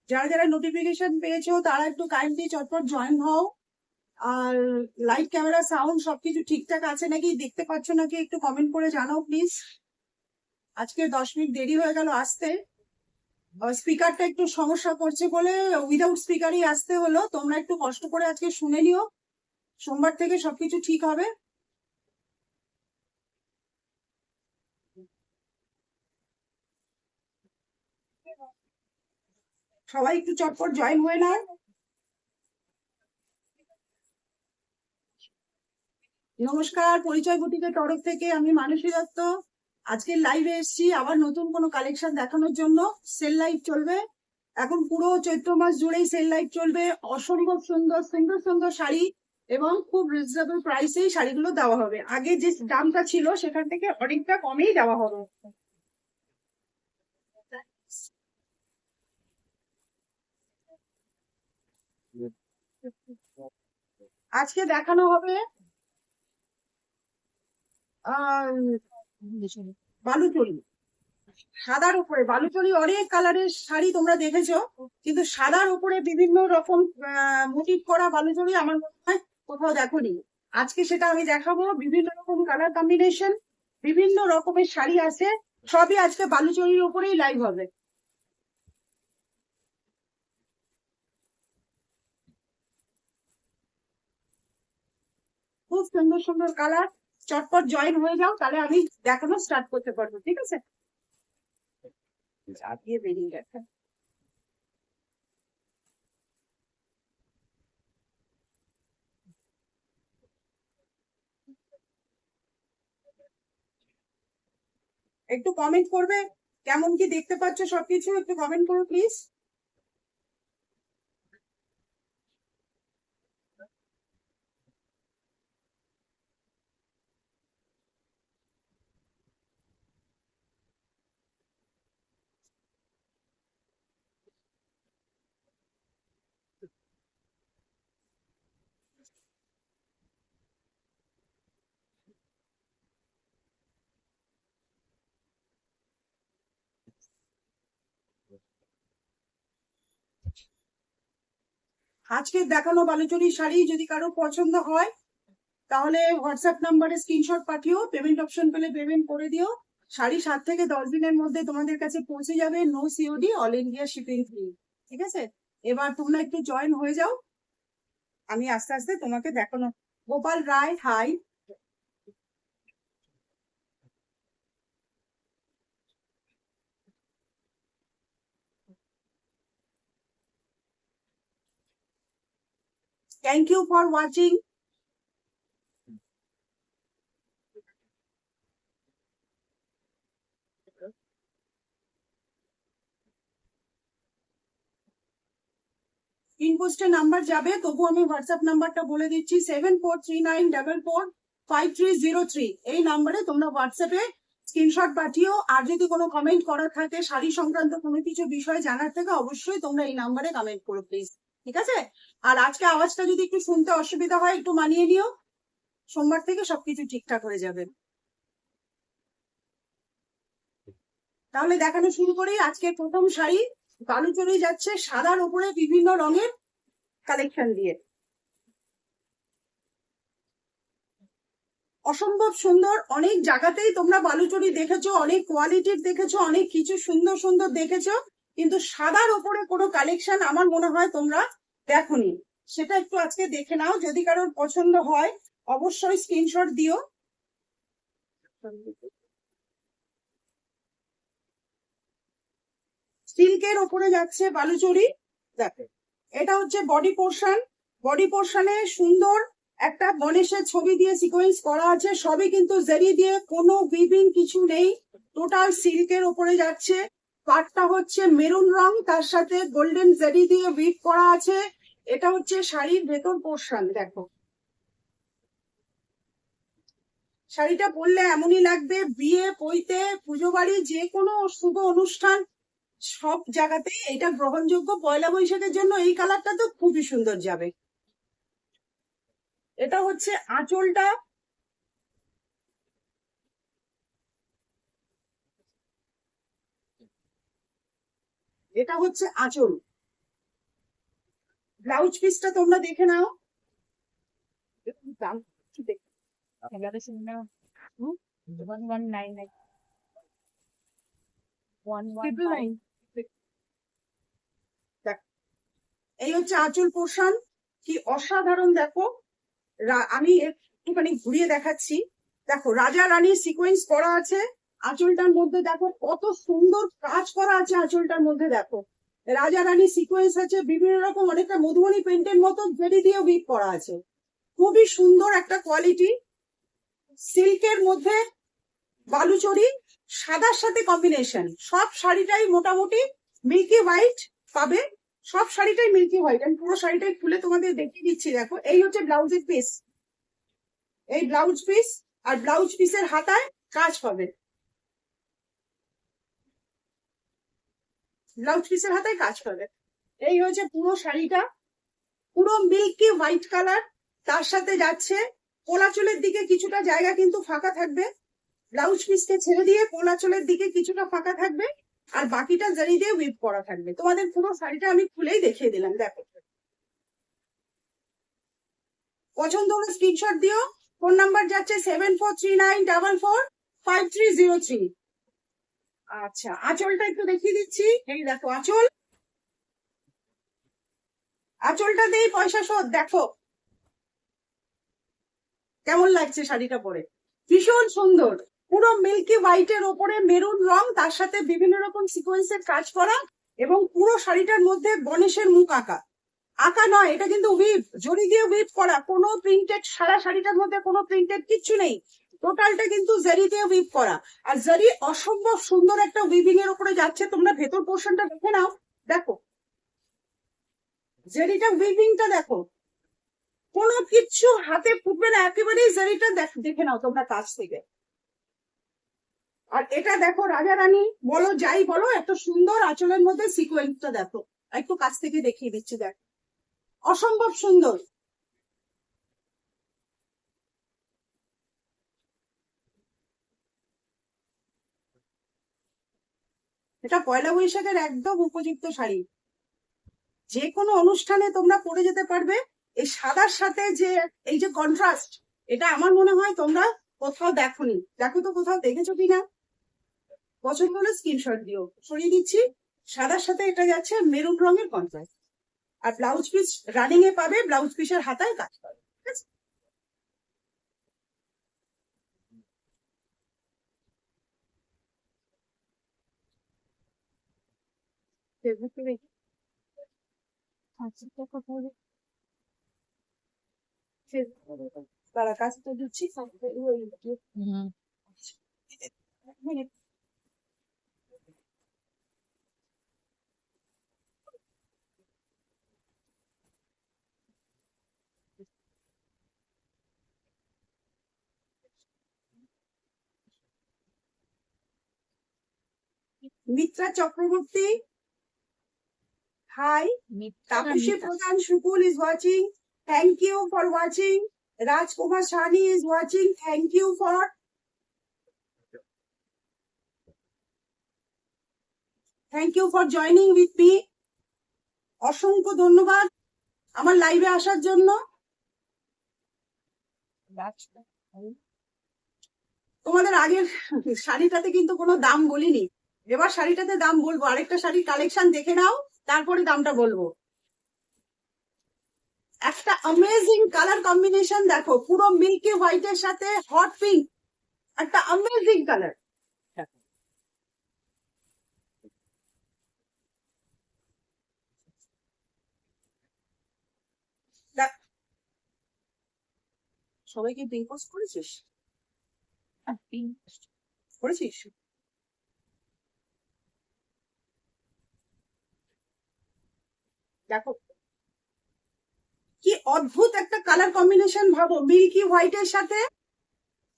যারা যারা নোটিফিকেশন পেয়েছো তারা একটু কাইন্ডলি চটপট জয়েন হও। আর লাইট ক্যামেরা সাউন্ড সবকিছু ঠিকঠাক আছে নাকি, দেখতে পাচ্ছ নাকি, একটু কমেন্ট করে জানাও প্লিজ। আজকে 10 মিনিট দেরি হয়ে গেল আসতে, স্পিকারটা একটু সমস্যা করছে বলে উইদাউট স্পিকারই আসতে হলো। তোমরা একটু কষ্ট করে আজকে শুনে নিও, সোমবার থেকে সবকিছু ঠিক হবে। সবাই একটু চটপট জয়েন হয়ে নাও। নমস্কার, পরিচয় বুটিকের তরফ থেকে আমি মানসী দত্ত। আজকে লাইভে এসেছি আবার নতুন কোনো কালেকশন দেখানোর জন্য। সেল লাইভ চলবে এখন, পুরো চৈত্র মাস জুড়েই সেল লাইভ চলবে। অসম্ভব সুন্দর সুন্দর সুন্দর শাড়ি এবং খুব রিজনেবল প্রাইসেই শাড়িগুলো দেওয়া হবে। আগে যে দামটা ছিল সেখান থেকে অনেকটা কমেই দেওয়া হবে। আজকে দেখানো হবে আহ বালুচরি। সাদার উপরে বালুচরি, অনেক কালারের শাড়ি তোমরা দেখেছো, কিন্তু সাদার উপরে বিভিন্ন রকম মোটিভ করা বালুচরি আমার মনে হয় কোথাও দেখোনি। আজকে সেটা আমি দেখাবো। বিভিন্ন রকম কালার কম্বিনেশন, বিভিন্ন রকমের শাড়ি আছে, সবই আজকে বালুচরির উপরেই লাইভ হবে। খুব সুন্দর সুন্দর কালার। চটপট জয়েন হয়ে যাও, তাহলে আমি দেখানো স্টার্ট করতে পারবো, ঠিক আছে? চাপিয়ে বেরিয়ে গেছে। একটু কমেন্ট করবে কেমন কি দেখতে পাচ্ছ সবকিছু, একটু কমেন্ট করো প্লিজ। আজকে দেখানো বালুচরী শাড়ি যদি কারো পছন্দ হয় তাহলে হোয়াটসঅ্যাপ নাম্বারে স্ক্রিনশট পাঠিও, পেমেন্ট অপশন পেলে পেমেন্ট করে দিও। শাড়ি 7 থেকে 10 দিনের মধ্যে তোমাদের কাছে পৌঁছে যাবে, no COD, all India shipping free. ঠিক আছে, এবার তোমরা একটু জয়েন হয়ে যাও, আমি আস্তে আস্তে তোমাকে দেখানো। Gopal Roy, hi. Thank you for watching. ইনপোস্টে নাম্বার যাবে, তবু আমি হোয়াটসঅ্যাপ নাম্বারটা বলে দিচ্ছি, 7439445303। এই নাম্বারে তোমরা হোয়াটসঅ্যাপে স্ক্রিনশট পাঠিও। আর যদি কোনো কমেন্ট করার থাকে, শাড়ি সংক্রান্ত কোনো কিছু বিষয় জানার থেকে, অবশ্যই তোমরা এই নাম্বারে কমেন্ট করো প্লিজ, ঠিক আছে? আর আজকে আওয়াজটা যদি একটু শুনতে অসুবিধা হয় একটু মানিয়ে নিও, সোমবার থেকে সবকিছু ঠিকঠাক হয়ে যাবে। তাহলে দেখানো শুরু করি। আজকে প্রথম শাড়ি বালুচরি যাচ্ছে সাদার উপরে বিভিন্ন রঙের কালেকশন দিয়ে। অসম্ভব সুন্দর, অনেক জায়গাতেই তোমরা বালুচরি দেখেছো, অনেক কোয়ালিটির দেখেছো, অনেক কিছু সুন্দর সুন্দর দেখেছো, কিন্তু সাদার উপরে কোনো কালেকশন আমার মনে হয় তোমরা দেখোনি। সেটা একটু আজকে দেখে নাও, যদি কারোর পছন্দ হয় অবশ্যই স্ক্রিনশট দিও। সিল্কের উপরে যাচ্ছে বালুচরি। দেখো, এটা হচ্ছে বডি পোর্শন। বডি পোর্শনে সুন্দর একটা গণেশের ছবি দিয়ে সিকোয়েন্স করা আছে, সবই কিন্তু জেরি দিয়ে, কোনো উইভিং কিছু নেই, টোটাল সিল্কের উপরে যাচ্ছে। পাটটা হচ্ছে মেরুন রং, তার সাথে গোল্ডেন জেরি দিয়ে উইভ করা আছে। এটা হচ্ছে শাড়ির ভেতর পোর্শন। দেখো, শাড়িটা পরলে এমনই লাগবে, বিয়ে পৈতে পুজো বাড়ি যে কোনো শুভ অনুষ্ঠান সব জায়গাতেই এটা গ্রহণযোগ্য। পয়লা বৈশাখের জন্য এই কালারটা তো খুবই সুন্দর যাবে। এটা হচ্ছে আঁচলটা। এটা হচ্ছে আঁচল। ব্লাউজ পিসটা তোমরা দেখে নাও। দাম এই হচ্ছে আঁচল পোর্শন, কি অসাধারণ দেখো। আমি একটুখানি ঘুরিয়ে দেখাচ্ছি। দেখো রাজা রানীর সিকোয়েন্স করা আছে আঁচলটার মধ্যে, দেখো কত সুন্দর কাজ করা আছে আঁচলটার মধ্যে। দেখো রাজা রানী সিকোয়েন্স আছে, বিভিন্ন রকম অনেকটা মধুবনী পেন্টের মতো জেরি দিয়ে উইভ করা আছে। খুবই সুন্দর একটা কোয়ালিটি। সিল্কের মধ্যে বালুচরি সাদার সাথে কম্বিনেশন। সব শাড়িটাই মোটামুটি মিল্কি হোয়াইট পাবে, সব শাড়িটাই মিল্কি হোয়াইট। আমি পুরো শাড়িটাই খুলে তোমাদের দেখিয়ে দিচ্ছি। দেখো এই হচ্ছে ব্লাউজের পিস, এই ব্লাউজ পিস, আর ব্লাউজ পিসের হাতায় কাজ পাবে, ব্লাউজ পিসের হাতায় কাজ পাবে। এই হচ্ছে পুরো শাড়িটা, পুরো মিল্কি হোয়াইট কালার। তার সাথে যাচ্ছে কোলাচলের দিকে কিছুটা জায়গা কিন্তু ফাঁকা থাকবে, ব্লাউজ পিসকে ছেড়ে দিয়ে কোলাচলের দিকে কিছুটা ফাঁকা থাকবে, আর বাকিটা জারি দিয়ে উইভ করা থাকবে। তোমাদের পুরো শাড়িটা আমি খুলেই দেখিয়ে দিলাম। দেখো পছন্দ হলে স্ক্রিনশট দিও। ফোন নাম্বার যাচ্ছে 7439445303। আচ্ছা আঁচলটা একটু দেখিয়ে দিচ্ছি। এই দেখো আঁচল, আঁচলটা দিয়ে পয়সা শোধ। দেখো কেমন লাগছে শাড়িটা পরে, ভীষণ সুন্দর। পুরো মিল্কি হোয়াইটের ওপরে মেরুন রং, তার সাথে বিভিন্ন রকম সিকোয়েন্সের কাজ করা, এবং পুরো শাড়িটার মধ্যে গণেশের মুখ আঁকা। আঁকা নয়, এটা কিন্তু উইভ, জড়ি দিয়ে উইভ করা। কোনো প্রিন্টেড, সারা শাড়িটার মধ্যে কোনো প্রিন্টেড কিচ্ছু নেই, টোটালটা কিন্তু জারি দিয়ে উইভ করা। আর জারি অসম্ভব সুন্দর একটা উইভিং এর উপরে যাচ্ছে। তোমরা ভেতর পোর্শনটা দেখে নাও। দেখো জারিটা, উইভিংটা দেখো, কোনো কিচ্ছু হাতে ফুটবে না, একেবারেই জারিটা দেখে নাও তোমরা কাছ থেকে। আর এটা দেখো রাজা রানী বলো যাই বলো, এত সুন্দর আঁচলের মধ্যে সিকোয়েন্সটা দেখো, একটু কাছ থেকে দেখিয়ে দিচ্ছি। দেখ অসম্ভব সুন্দর। এটা পয়লা বৈশাখের একদম উপযুক্ত শাড়ি, যে কোনো অনুষ্ঠানে তোমরা পরে যেতে পারবে। এই সাদার সাথে যে এই যে কন্ট্রাস্ট, এটা আমার মনে হয় তোমরা কোথাও দেখোনি। দেখো তো কোথাও দেখেছো কিনা। পছন্দ হলে স্ক্রিনশট দিও। সরিয়ে দিচ্ছি। সাদার সাথে এটা যাচ্ছে মেরুন রঙের কন্ট্রাস্ট, আর ব্লাউজ পিস রানিং এ পাবে, ব্লাউজ পিসের হাতায় কাজ পাবে। ঠিক আছে, তারা কাজ তো দিচ্ছি। এক minute. Mitra Chakraborty, hi. Tapushi Pradhan Shukul is watching. Thank you for watching. Rajkumar Shani is watching. Thank you for. Thank you for joining with me. অসংখ্য ধন্যবাদ আমার লাইভে আসার জন্য। তোমাদের আগের শাড়িটাতে কিন্তু কোনো দাম বলিনি, এবার শাড়িটাতে দাম বলবো। আরেকটা শাড়ির কালেকশন দেখে নাও, তারপরে দামটা বলবো। একটা অ্যামেজিং কালার কম্বিনেশন দেখো, পুরো মিল্কি হোয়াইটের সাথে হট পিঙ্ক, একটা অ্যামেজিং কালার। সবাইকে পিঙ্ক পোস্ট করেছিস? করেছিস? দেখো কি অদ্ভুত একটা কালার কম্বিনেশন। ভাবো মিল্কি হোয়াইটের সাথে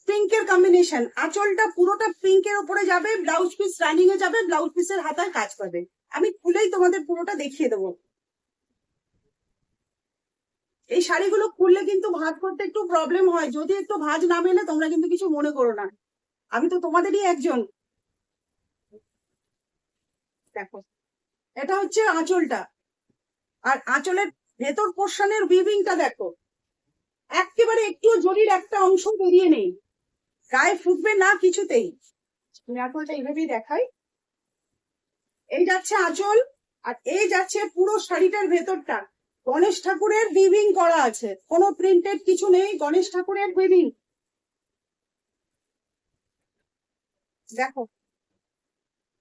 পিঙ্কের কম্বিনেশন, আঁচলটা পুরোটা পিঙ্কের উপরে যাবে, ব্লাউজ পিস রানিং এ যাবে, ব্লাউজ পিসের হাতায় কাজ পাবে। আমি খুলেই তোমাদের পুরোটা দেখিয়ে দেবো। এই শাড়িগুলো খুললে কিন্তু ভাঁজ করতে একটু প্রবলেম হয়, যদি একটু ভাঁজ না মেলে তোমরা কিন্তু কিছু মনে করো না, আমি তো তোমাদেরই একজন। দেখো এটা হচ্ছে আঁচলটা, আর আঁচলের ভেতর পোর্শনের উইভিংটা দেখো, একেবারে একটু জরির একটা অংশ বেরিয়ে নেই, গায়ে ফুটবে না কিছুতেই। আঁচলটা এইভাবেই দেখাই, এই যাচ্ছে আঁচল, আর এই যাচ্ছে পুরো শাড়িটার ভেতরটা। গণেশ ঠাকুরের উইভিং করা আছে, কোনো প্রিন্টেড কিছু নেই, গণেশ ঠাকুরের উইভিং। দেখো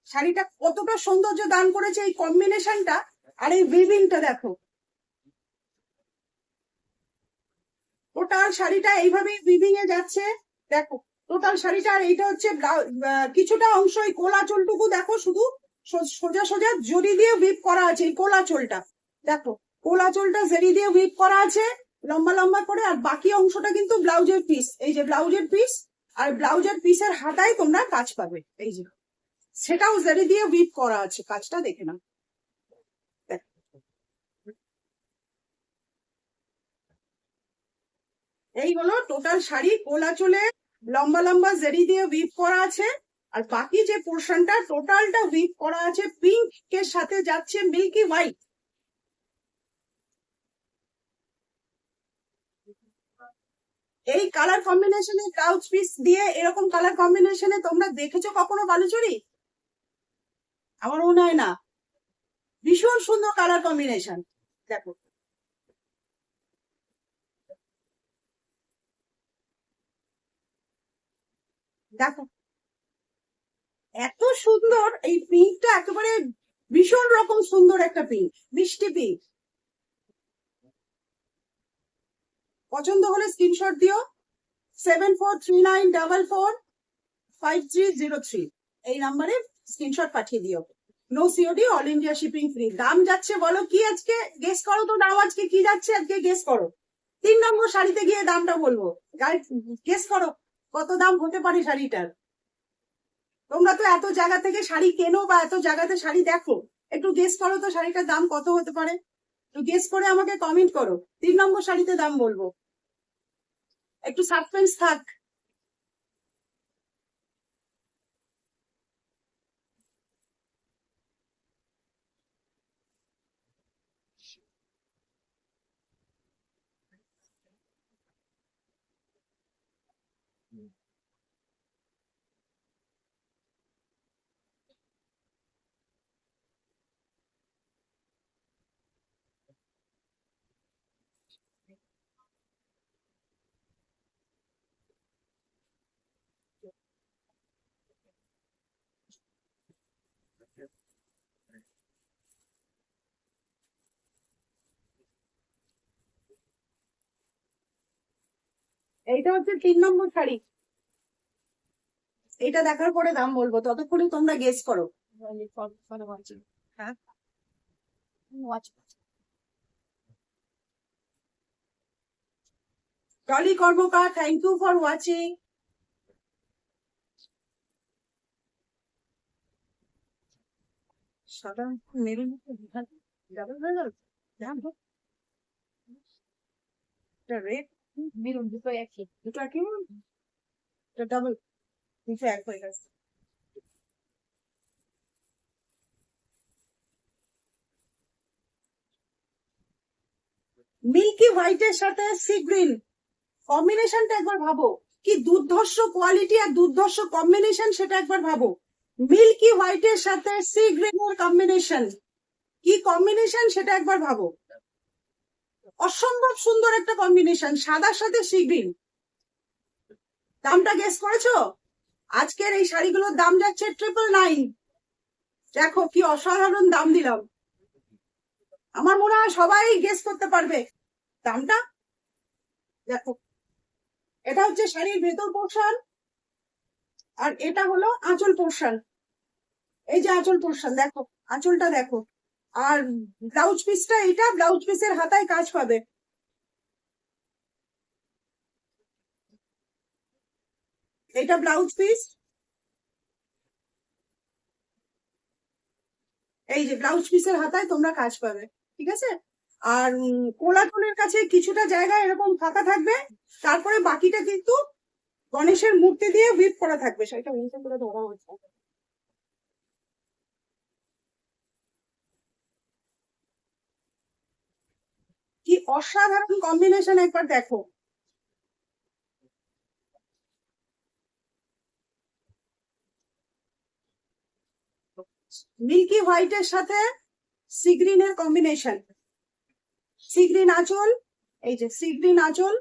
শাড়িটা কতটা সৌন্দর্য দান করেছে এই কম্বিনেশনটা, আর এই উইভিংটা দেখো। টোটাল শাড়িটা এইভাবেই উইভিং এ যাচ্ছে, দেখো টোটাল শাড়িটা। আর এইটা হচ্ছে কিছুটা অংশ, এই কোলাচলটুকু দেখো, শুধু সোজা সোজা জরি দিয়ে উইভ করা আছে। এই কোলাচলটা দেখো, কোলাচলটা জরি দিয়ে উইভ করা আছে লম্বা লম্বা করে, আর বাকি অংশটা কিন্তু ব্লাউজের পিস। এই যে ব্লাউজের পিস, আর ব্লাউজের পিসের হাতায় তোমরা কাজ পাবে, এই যে সেটাও জরি দিয়ে উইভ করা আছে, কাজটা দেখে নাও। এই হলো টোটাল শাড়ি, কোলাচলে লম্বা লম্বা জেরি দিয়ে উইভ করা আছে, আর বাকি যে পোর্শনটা টোটালটা উইভ করা আছে পিঙ্ক এর সাথে যাচ্ছে মিল্কি হোয়াইট। এই কালার কম্বিনেশনে ব্লাউজ পিস দিয়ে এরকম কালার কম্বিনেশনে তোমরা দেখেছো কখনো বালুচুরি? আমার মনে হয় না। ভীষণ সুন্দর কালার কম্বিনেশন, দেখো দেখো এত সুন্দর এই পিঙ্কটা, একেবারে ভীষণ রকম সুন্দর একটা পিঙ্ক, মিষ্টি পিঙ্ক। পছন্দ হলে স্ক্রিনশট দিও, 7439445303 এই নাম্বারে স্ক্রিনশট পাঠিয়ে দিও। No COD, all India shipping free. দাম যাচ্ছে বলো কি আজকে? গেস করো তো দাম আজকে কি যাচ্ছে, আজকে গেস করো। 3 নম্বর শাড়িতে গিয়ে দামটা বলবো, গেস করো কত দাম হতে পারে শাড়িটার। তোমরা তো এত জায়গা থেকে শাড়ি কেনো বা এত জায়গাতে শাড়ি দেখো, একটু গেস করো তো শাড়িটার দাম কত হতে পারে, একটু গেস করে আমাকে কমেন্ট করো। 3 নম্বর শাড়িতে দাম বলবো, একটু সাসপেন্স থাক। এইটা হচ্ছে 3 নম্বর শাড়ি, এটা দেখার পরে দাম বলবো, ততক্ষণে তোমরা গেস করো। হ্যাঁ, Tolly Karmakar, thank you for watching. সাদা মেরুন ডাবল হয়ে গেল, রেড মেরুন দুটো একই, দুটো একই, ডাবল, দুটো এক হয়ে গেছে। মিল্কি হোয়াইটের সাথে সি গ্রিন কম্বিনেশনটা একবার ভাবো, কি দুর্ধর্ষ কোয়ালিটি আর দুর্ধর্ষ কম্বিনেশন, সেটা একবার ভাবো। মিল্কি হোয়াইটের সাথে সি গ্রিনের কম্বিনেশন, কি কম্বিনেশন সেটা একবার ভাবো। অসম্ভব সুন্দর একটা কম্বিনেশন, সাদার সাথে সি গ্রিন। দামটা গেস করেছো? আজকের এই শাড়িগুলোর দাম যাচ্ছে 999। দেখো কি অসাধারণ দাম দিলাম, আমার মনে হয় সবাই গেস করতে পারবে দামটা। দেখো এটা হচ্ছে শাড়ির ভেতর পোর্শন, আর এটা হলো আঁচল পোর্শন। এই যে আঁচল পোর্শন দেখো, আঁচলটা দেখো, আর ব্লাউজ পিসটা, এইটা ব্লাউজ পিসের হাতায় কাজ পাবে। এটা ব্লাউজ পিস, এই যে ব্লাউজ পিসের হাতায় তোমরা কাজ পাবে, ঠিক আছে। আর কোলাটনের কাছে কিছুটা জায়গা এরকম ফাঁকা থাকবে, তারপরে বাকিটা কিন্তু গণেশের মূর্তি দিয়ে হুইপ করা থাকবে। সেটা উল্টো করে ধরা হচ্ছে। কি অসাধারণ কম্বিনেশন, একবার দেখো। মিল্কি হোয়াইটের সাথে সি গ্রিনের কম্বিনেশন, সি গ্রিন আঁচল, এই যে সি গ্রিন আঁচল,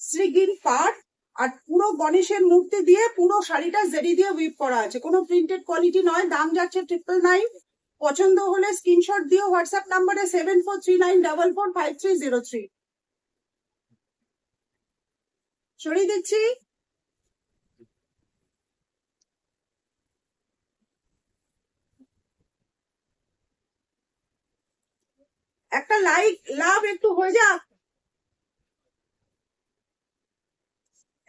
সি গ্রিন পাড়, আর পুরো গণেশের মূর্তি দিয়ে পুরো শাড়িটা জেরি দিয়ে উইপ করা আছে, কোনো প্রিন্টেড কোয়ালিটি নয়। দাম যাচ্ছে 999। পছন্দ হলে স্ক্রিনশট দিও হোয়াটসঅ্যাপ নাম্বারে 7439445303। সরিয়ে দিচ্ছি। একটা লাইক লাভ একটু হয়ে যাক,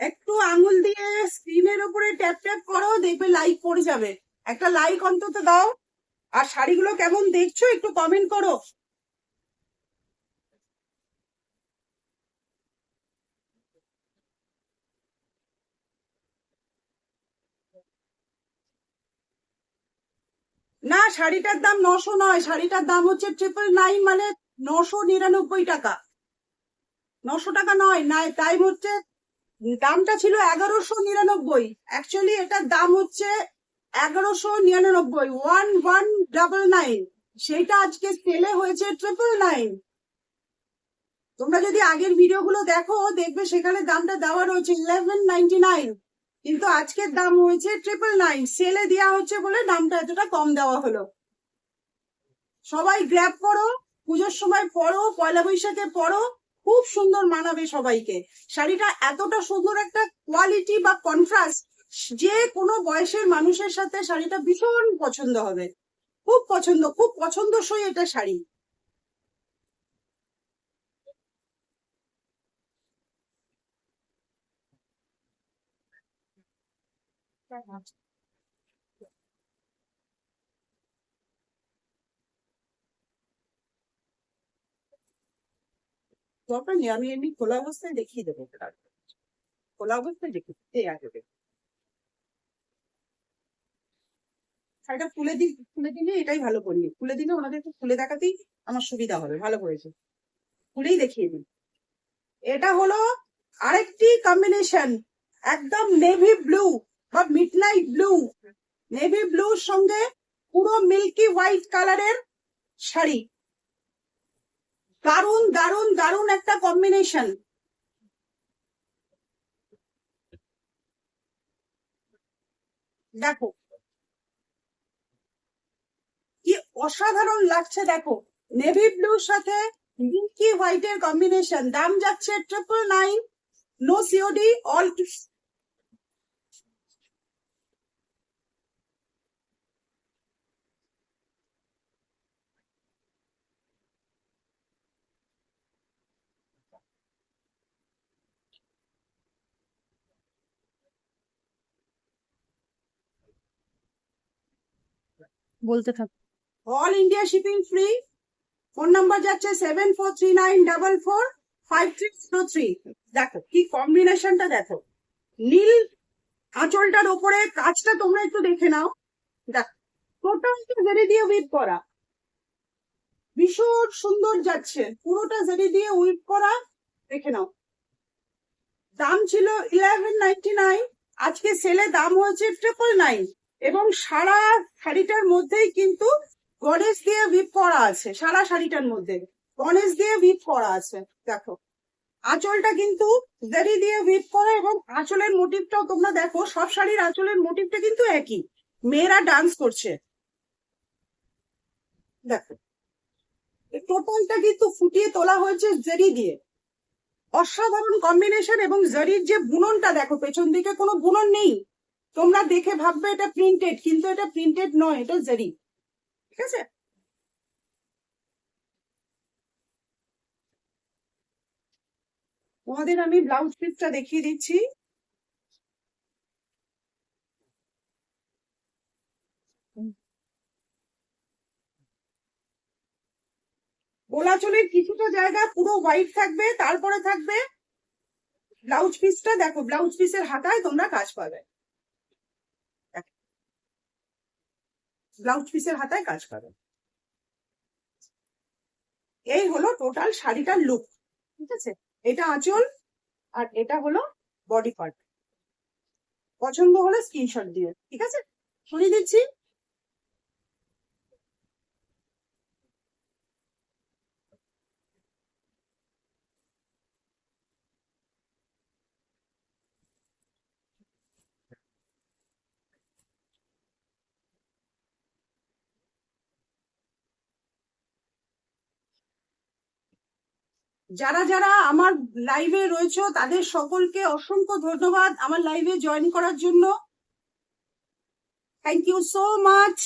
একটু আঙুল দিয়ে স্ক্রিনের উপরে ট্যাপ ট্যাপ করো, দেখবে লাইক পড়ে যাবে। একটা লাইক অন্তত দাও। আর শাড়িগুলো কেমন দেখছো একটু কমেন্ট করো। না, শাড়িটার দাম 900 নয়, শাড়িটার দাম হচ্ছে 999, মানে 999 টাকা। 900 টাকা নয়, না টাইম হচ্ছে, দামটা ছিল 1199। অ্যাকচুয়ালি এটার দাম হচ্ছে 1199, 1199। সেটা আজকে সেলে হয়েছে 999। তোমরা যদি আগের ভিডিও গুলো দেখো দেখবে সেখানে দামটা দেওয়া রয়েছে 1199, কিন্তু আজকের দাম হয়েছে 999। সেলে দেওয়া হচ্ছে বলে দামটা এতটা কম দেওয়া হলো। সবাই গ্র্যাব করো, পুজোর সময় পরো, পয়লা বৈশাখে পরো, খুব সুন্দর মানাবে সবাইকে। শাড়িটা এতটা সুন্দর একটা কোয়ালিটি বা কন্ট্রাস্ট, যে কোনো বয়সের মানুষের সাথে শাড়িটা ভীষণ পছন্দ হবে। খুব পছন্দ, খুব পছন্দসই এটা শাড়ি। দরকার নেই, আমি এমনি খোলা অবস্থায় দেখিয়ে দেবো। খোলা অবস্থায় দেখিয়ে এই আসবে। শাড়িটা খুলে দিলে এটাই ভালো করি, খুলে দিলে ওনাদেরকে খুলে দেখাতেই আমার সুবিধা হবে। ভালো করেছে, খুলেই দেখিয়ে দিই। এটা হলো আরেকটি কম্বিনেশন, একদম নেভি ব্লু বা মিডনাইট ব্লু। নেভি ব্লুর সঙ্গে পুরো মিল্কি হোয়াইট কালারের শাড়ি, দারুন দারুন দারুন একটা কম্বিনেশন। দেখো কি অসাধারণ লাগছে, দেখো নেভি ব্লুর সাথে মিল্কি হোয়াইটের কম্বিনেশন। দাম যাচ্ছে 999, নো সিওডি, অল। বলতে থাক। All India shipping free. Phone number যাচ্ছে 7439445303। দেখো কি কম্বিনেশনটা, দেখো নীল আঁচলটার উপরে কাজটা তোমরা একটু দেখে নাও। দেখো টোটালটা জেরি দিয়ে উইপ করা, ভীষণ সুন্দর যাচ্ছে, পুরোটা জেরি দিয়ে উইপ করা। দেখে নাও। দাম ছিল 1199, আজকে সেলে দাম হয়েছে 999। এবং সারা শাড়িটার মধ্যেই কিন্তু গণেশ দিয়ে উইপ করা আছে, সারা শাড়িটার মধ্যে গণেশ দিয়ে উইপ করা আছে। দেখো আঁচলটা কিন্তু জারি দিয়ে উইপ করা, এবং আঁচলের মোটিভটাও তোমরা দেখো, সব শাড়ির আঁচলের মোটিভটা কিন্তু একই, মেয়েরা ডান্স করছে। দেখো টোটালটা কিন্তু ফুটিয়ে তোলা হয়েছে জারি দিয়ে, অসাধারণ কম্বিনেশন। এবং জারির যে বুননটা দেখো, পেছন দিকে কোনো বুনন নেই। তোমরা দেখে ভাববে এটা প্রিন্টেড, কিন্তু এটা প্রিন্টেড নয়, এটা জারি। ঠিক আছে। তোমাদের আমি ব্লাউজ পিসটা দেখিয়ে দিচ্ছি। গোলাচলের কিছুটা জায়গা পুরো হোয়াইট থাকবে, তারপরে থাকবে ব্লাউজ পিসটা। দেখো ব্লাউজ পিসের হাতায় তোমরা কাজ পাবে, ব্লাউজ পিসের হাতায় কাজ পাবে। এই হলো টোটাল শাড়িটার লুক। ঠিক আছে, এটা আঁচল আর এটা হলো বডি পার্ট। পছন্দ হলে স্ক্রিনশট দিয়ে, ঠিক আছে, শুনিয়ে দিচ্ছি। যারা যারা আমার লাইভে রয়েছে তাদের সকলকে অসংখ্য ধন্যবাদ আমার লাইভে জয়েন করার জন্য। Thank you so much.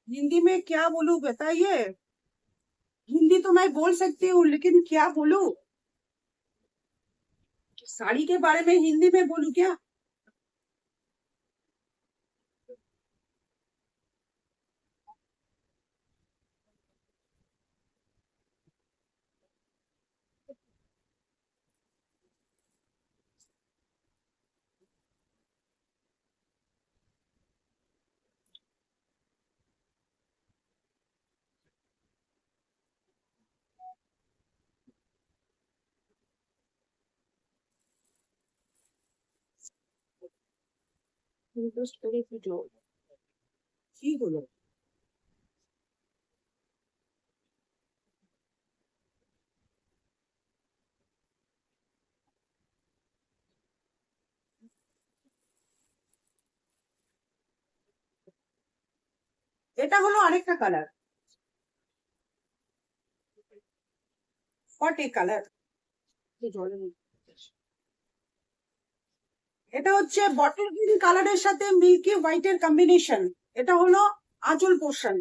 Hindi में क्या बोलूं बताइए। हिंदी तो मैं बोल सकती हूँ लेकिन क्या बोलूं, साड़ी के बारे में हिंदी में बोलूं क्या। রিকোয়েস্ট করে ভিডিও কি হলো। এটা হলো আরেকটা কালার, হোয়াট এ কালার। এটা হচ্ছে বটল গ্রিন কালারের সাথে মিল্কি হোয়াইটের কম্বিনেশন। এটা হলো আঁচল পোর্শন।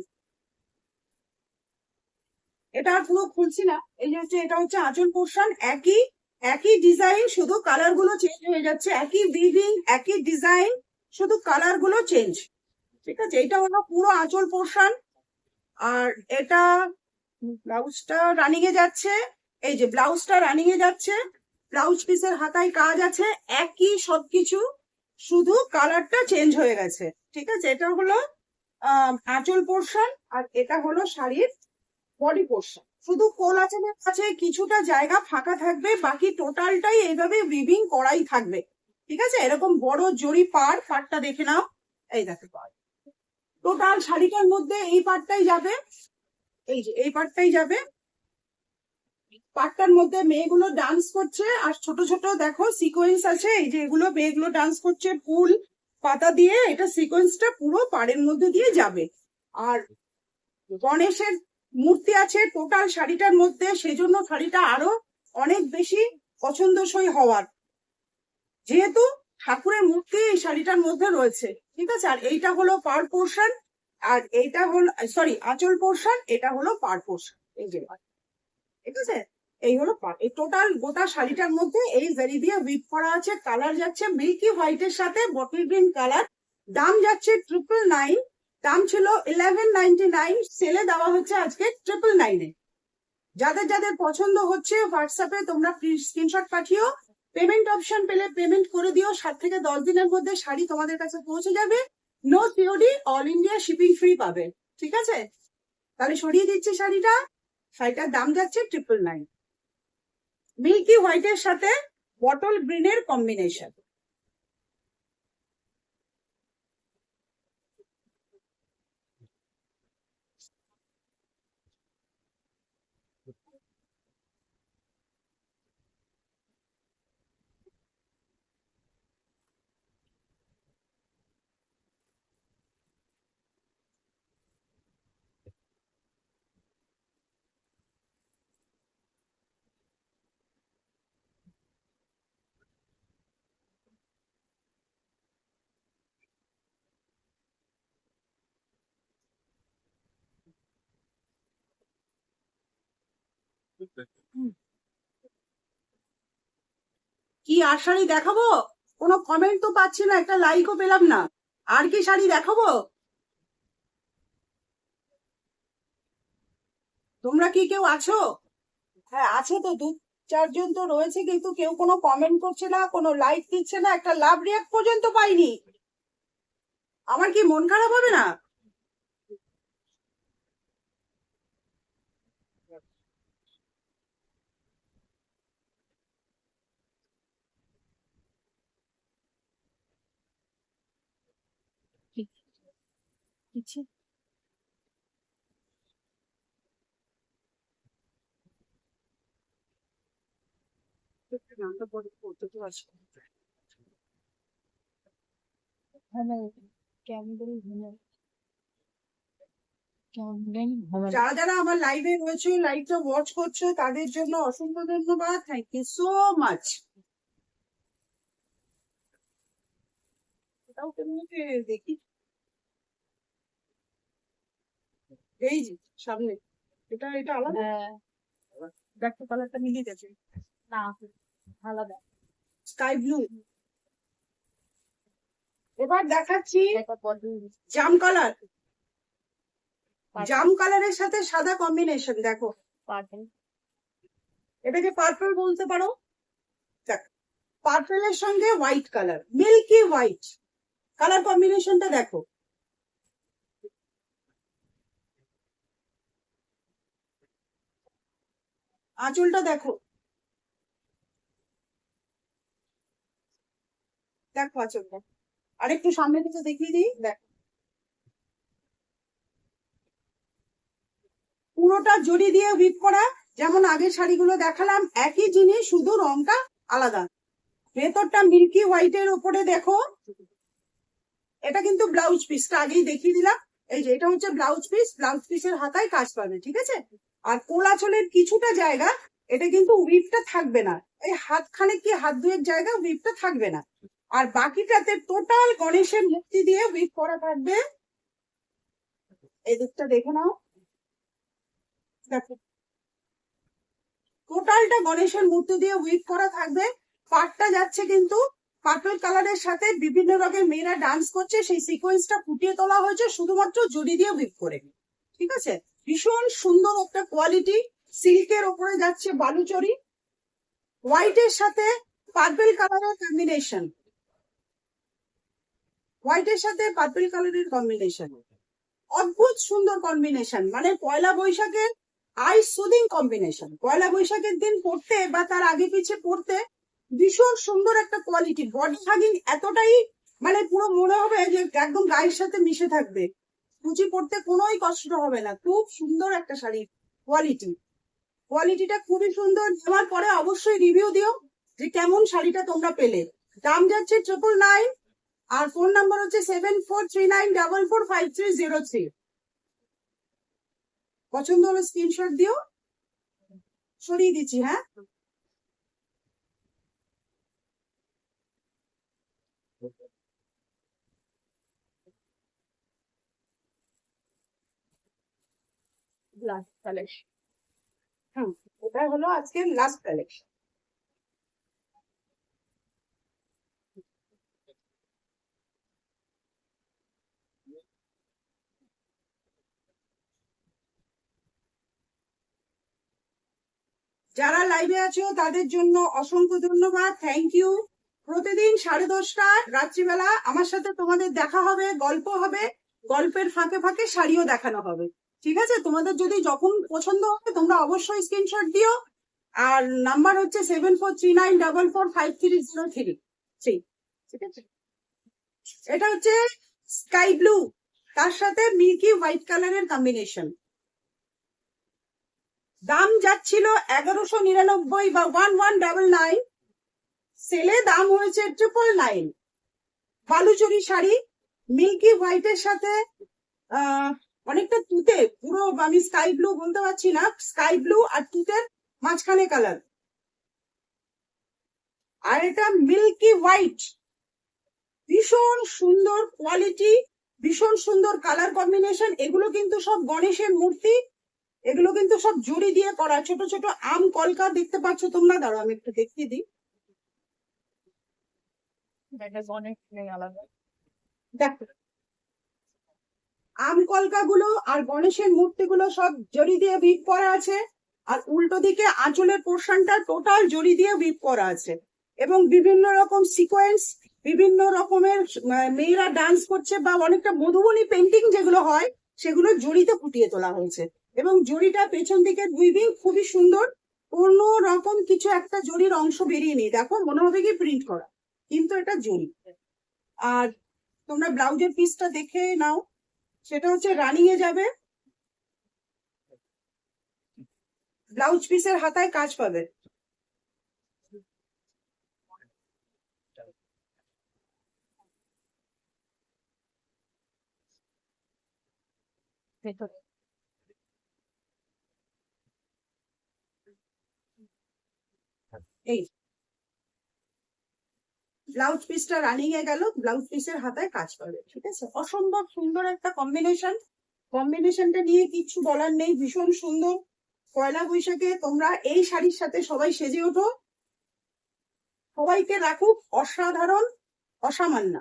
এটা আর পুরো খুলছি না, এই যে হচ্ছে এটা হচ্ছে আঁচল পোর্শন। একই একই ডিজাইন, শুধু কালার গুলো চেঞ্জ হয়ে যাচ্ছে। একই উইভিং, একই ডিজাইন, শুধু কালার গুলো চেঞ্জ। ঠিক আছে, এটা হলো পুরো আঁচল পোর্শন। আর এটা ব্লাউজটা রানিং এ যাচ্ছে। এই যে ব্লাউজটা রানিং এ যাচ্ছে, ব্লাউজ পিসের হাতায় কাজ আছে, একই সবকিছু, শুধু কালারটা চেঞ্জ হয়ে গেছে। ঠিক আছে, এটা হলো আঁচল পোর্শন আর এটা হলো শাড়ির বডি পোর্শন। শুধু কোল আঁচলের কাছে কিছুটা জায়গা ফাঁকা থাকবে, বাকি টোটালটাই এইভাবে উইভিং করাই থাকবে। ঠিক আছে, এরকম বড় জরি পাড়টা দেখে নাও। এই দেখো পাড়, টোটাল শাড়িটার মধ্যে এই পাড়টাই যাবে, এই যে এই পাড়টাই যাবে। পাড়টার মধ্যে মেয়েগুলো ডান্স করছে আর ছোট ছোট দেখো সিকোয়েন্স আছে, এই যে এগুলো মেয়েগুলো ডান্স করছে ফুল পাতা দিয়ে। এটা সিকোয়েন্সটা পুরো পাড়ের মধ্যে দিয়ে যাবে। আর গণেশের মূর্তি আছে টোটাল শাড়িটার মধ্যে, সেজন্য শাড়িটা আরো অনেক বেশি পছন্দসই হওয়ার, যেহেতু ঠাকুরের মূর্তি এই শাড়িটার মধ্যে রয়েছে। ঠিক আছে, আর এইটা হলো পার পোর্শন, আর এইটা হলো সরি আঁচল পোর্শন, এটা হলো পার পোর্শন। এই যে ঠিক আছে, এই হলো পার। এই টোটাল গোটা শাড়িটার মধ্যে এই জারি দিয়ে উইভ করা আছে। কালার যাচ্ছে মিল্কি হোয়াইটের সাথে বটল গ্রিন কালার। দাম যাচ্ছে 999। দাম ছিল 1199, সেলে দেওয়া হচ্ছে আজকে 999 এ। যাদের যাদের পছন্দ হচ্ছে হোয়াটসঅ্যাপে তোমরা প্লিজ স্ক্রিনশট পাঠিও। পেমেন্ট অপশন পেলে পেমেন্ট করে দিও, 7 থেকে 10 দিনের মধ্যে শাড়ি তোমাদের কাছে পৌঁছে যাবে। No COD, all India shipping free পাবে। ঠিক আছে, তাহলে সরিয়ে দিচ্ছি শাড়িটা। শাড়িটার দাম যাচ্ছে 999। মিল্কি হোয়াইটের সাথে বটল গ্রিনের কম্বিনেশন। কি আর শাড়ি দেখাবো? কোনো কমেন্ট তো পাচ্ছি না, একটা লাইকও পেলাম না। আর কি শাড়ি দেখাবো? তোমরা কি কেউ আছো? হ্যাঁ আছে তো, 2-4 জন তো রয়েছে, কিন্তু কেউ কোনো কমেন্ট করছে না, কোনো লাইক দিচ্ছে না, একটা লাভ রিয়াক্ট পর্যন্ত পাইনি। আমার কি মন খারাপ হবে না? কিছু নামটা পড়ে পড়তে তো আছে। যারা যারা আমার লাইভে রয়েছে, লাইভটা ওয়াচ করছো, তাদের জন্য অসংখ্য ধন্যবাদ। Thank you so much. এটাও কেমনি দেখি, এই যে সামনে, এটা এটা আলাদা। দেখো কালারটা মিলিয়ে গেছে, না আলাদা, স্কাই ব্লু। এবার দেখাচ্ছি জাম কালার। জাম কালারের সাথে সাদা কম্বিনেশন, দেখো এটাকে পার্পল বলতে পারো। দেখ, পার্পলের সঙ্গে white colour, milky white colour কম্বিনেশনটা দেখো। আঁচলটা দেখো, দেখো আঁচলটা। আরেকটু সামনে থেকে দেখিয়ে দিই, দেখ পুরোটা জড়ি দিয়ে উইভ করা। যেমন আগের শাড়িগুলো দেখালাম, একই জিনিস, শুধু রংটা আলাদা। ভেতরটা মিল্কি হোয়াইটের উপরে দেখো। এটা কিন্তু ব্লাউজ পিসটা আগেই দেখিয়ে দিলাম। এই যে এটা হচ্ছে ব্লাউজ পিস, ব্লাউজ পিসের হাতায় কাজ পাবে, ঠিক আছে। আর কোলাচলের কিছুটা জায়গা, এটা কিন্তু উইভটা থাকবে না, এই হাতখানে কি হাত দুয়েক জায়গা উইভটা থাকবে না। আর বাকিটাতে টোটাল গণেশের মূর্তি দিয়ে উইভ করা থাকবে। এই দিকটা দেখে নাও, দেখো টোটালটা গণেশের মূর্তি দিয়ে উইভ করা থাকবে। পাটটা যাচ্ছে কিন্তু পার্পল কালারের সাথে, বিভিন্ন রঙের মেয়েরা ডান্স করছে, সেই সিকোয়েন্সটা ফুটিয়ে তোলা হয়েছে শুধুমাত্র জড়ি দিয়ে উইভ করে। ঠিক আছে, ভীষণ সুন্দর একটা কোয়ালিটি। সিল্কের ওপরে যাচ্ছে বালুচরি, হোয়াইটের সাথে পার্পল কালারের কম্বিনেশন, হোয়াইটের সাথে পার্পল কালারের কম্বিনেশন, অদ্ভুত সুন্দর কম্বিনেশন। মানে পয়লা বৈশাখের আই সুদিং কম্বিনেশন। পয়লা বৈশাখের দিন পড়তে বা তার আগে পিছে পড়তে ভীষণ সুন্দর একটা কোয়ালিটি। বডি হাগিং এতটাই, মানে পুরো মনে হবে যে একদম গায়ের সাথে মিশে থাকবে। কুচি পড়তে কোনোই কষ্ট হবে না, খুব সুন্দর একটা শাড়ি কোয়ালিটি। কোয়ালিটিটা খুবই সুন্দর। নেওয়ার পরে অবশ্যই রিভিউ দিও যে কেমন শাড়িটা তোমরা পেলে। দাম যাচ্ছে 999, আর ফোন নাম্বার হচ্ছে 7439445303। পছন্দ হলে স্ক্রিনশট দিও, সরিয়ে দিচ্ছি। হ্যাঁ, লাস্ট কালেকশন। হুম, এটা হলো আজকের লাস্ট কালেকশন। যারা লাইভে আছো তাদের জন্য অসংখ্য ধন্যবাদ, থ্যাংক ইউ। প্রতিদিন 10:30টায় রাত্রিবেলা আমার সাথে তোমাদের দেখা হবে, গল্প হবে, গল্পের ফাঁকে ফাঁকে শাড়িও দেখানো হবে। ঠিক আছে, তোমাদের যদি যখন পছন্দ হবে তোমরা অবশ্যই স্ক্রিনশট দিও। আর নাম্বার হচ্ছে 7439445303। ঠিক আছে, এটা হচ্ছে স্কাই ব্লু, তার সাথে মিল্কি হোয়াইট কালারের কম্বিনেশন। দাম যাচ্ছিল 1199 বা 1199, সেলে দাম হয়েছে 999। বালুচরি শাড়ি, মিল্কি হোয়াইটের সাথে অনেকটা তুতে, পুরো আমি স্কাই ব্লু বলতে পারছি না, স্কাই ব্লু আর তুতের মাঝখানে কালার। আর এটা মিল্কি হোয়াইট, ভীষণ সুন্দর কোয়ালিটি, ভীষণ সুন্দর কালার কম্বিনেশন। এগুলো কিন্তু সব গণেশের মূর্তি, এগুলো কিন্তু সব জড়ি দিয়ে করা। ছোট ছোট আম কলকা দেখতে পাচ্ছ তোমরা, দাঁড়াও আমি একটু দেখিয়ে দিই। দেখো, আম কলকা গুলো আর গণেশের মূর্তি গুলো সব জড়ি দিয়ে ভিপ করা আছে। আর উল্টো দিকে আঁচলের পোর্শনটা টোটাল জড়ি দিয়ে ভিপ করা আছে। এবং বিভিন্ন রকম সিকোয়েন্স, বিভিন্ন রকমের মেয়েরা ডান্স করছে, বা অনেকটা মধুবনী পেন্টিং যেগুলো হয় সেগুলো জড়িতে ফুটিয়ে তোলা হয়েছে। এবং জড়িটা পেছন দিকে উইভিং খুবই সুন্দর, কোন রকম কিছু একটা জড়ির অংশ বেরিয়ে নেই। দেখো, মনে হবে কি প্রিন্ট করা, কিন্তু এটা জড়ি। আর তোমরা ব্লাউজের পিসটা দেখে নাও, সেটা হচ্ছে রানিং এ যাবে। ব্লাউজ পিসের হাতায় কাজ পাবে। এই ব্লাউজ পিসটা রানিং এ গেল, ব্লাউজ পিসের হাতায় কাজ পাবে। ঠিক আছে, অসম্ভব সুন্দর একটা কম্বিনেশন। কম্বিনেশনটা নিয়ে কিছু বলার নেই, ভীষণ সুন্দর। পয়লা বৈশাখে তোমরা এই শাড়ির সাথে সবাই সেজে ওঠো, সবাইকে রাখুক অসাধারণ, অসামান্য।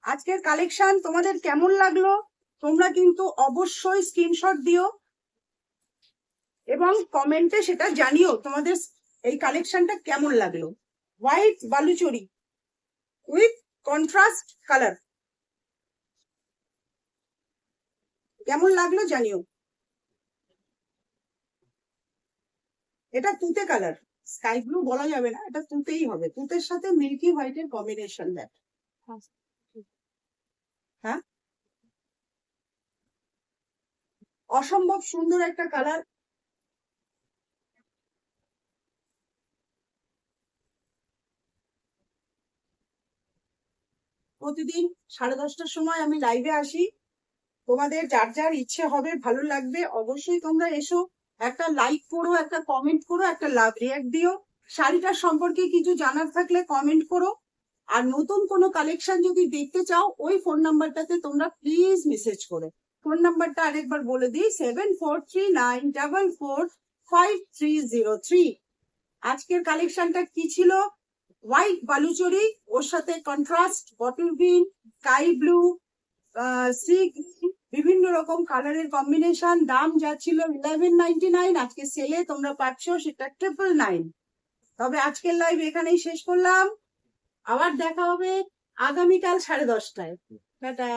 আজকের কালেকশন তোমাদের কেমন লাগলো তোমরা কিন্তু অবশ্যই স্ক্রিনশট দিও এবং কমেন্টে সেটা জানিও তোমাদের এই কালেকশনটা কেমন লাগলো। White Baluchari with contrast colour, কেমন লাগলো জানিও। এটা তুতে কালার, স্কাই ব্লু বলা যাবে না, এটা তুতেই হবে। তুতের সাথে মিল্কি হোয়াইটের কম্বিনেশন দেখ। হ্যাঁ, অসম্ভব সুন্দর একটা কালার। প্রতিদিন 10:30টার সময় আমি লাইভে আসি। তোমাদের যার যার ইচ্ছে হবে, ভালো লাগবে, অবশ্যই তোমরা এসো। একটা লাইক করো, একটা কমেন্ট করো, একটা লাভ রিয়াক্ট দিও। শাড়িটার সম্পর্কে কিছু জানার থাকলে কমেন্ট করো। আর নতুন কোনো কালেকশন যদি দেখতে চাও, ওই ফোন নাম্বারটাতে তোমরা প্লিজ মেসেজ করো। ফোন নাম্বারটা আরেকবার বলে দিই, 7439445303। আজকের কালেকশনটা কি ছিল? হোয়াইট বালুচরি, ওর সাথে contrast bottle green, sky blue, sea green, বিভিন্ন রকম কালারের কম্বিনেশন। দাম যা ছিল 1199, আজকে সেলে তোমরা পাচ্ছ সেটা 999। তবে আজকের লাইভ এখানেই শেষ করলাম, আবার দেখা হবে আগামীকাল 10:30টায়। টাটা।